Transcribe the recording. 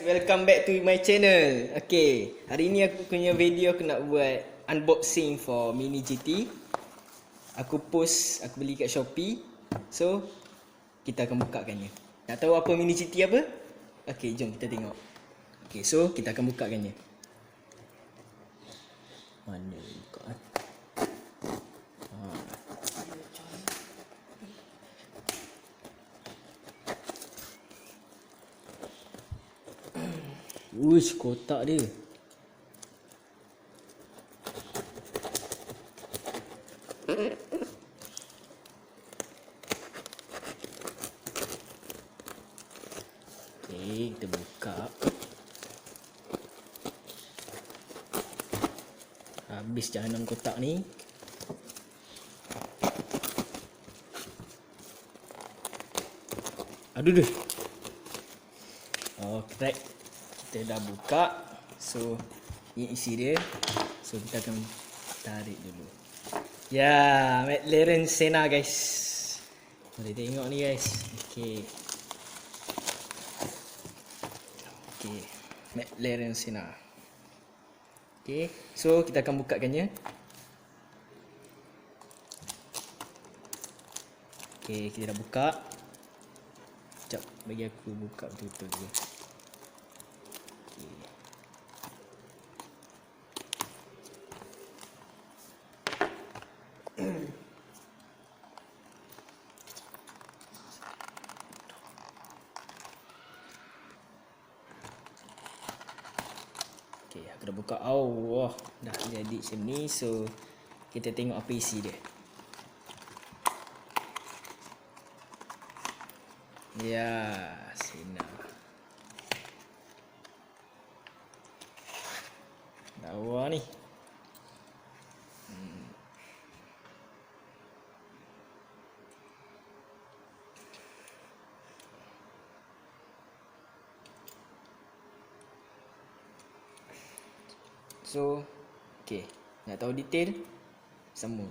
welcome back to my channel. Okay, hari ni aku punya video aku nak buat unboxing for Mini GT. Aku post, aku beli kat Shopee. So, kita akan bukakannya. Nak tahu apa Mini GT apa? Okay, jom kita tengok. Okay, so kita akan bukakannya. Mana buka? Uish, kotak dia. Okay, kita buka. Habis jahanam kotak ni. Aduh deh. Alright. Kita dah buka. So ini isi dia. So kita akan tarik dulu. Ya, Mclaren Senna guys. Boleh tengok ni guys. Okay. Okay, Mclaren Senna. Okay, so kita akan bukakannya. Okay, kita dah buka. Sekejap, bagi aku buka betul-betul dulu. Okay, aku dah buka. Oh, dah jadi macam ni. So, kita tengok apa isi dia. Ya, Senna. Lawa ni. So, okay, nak tahu detail, sambung.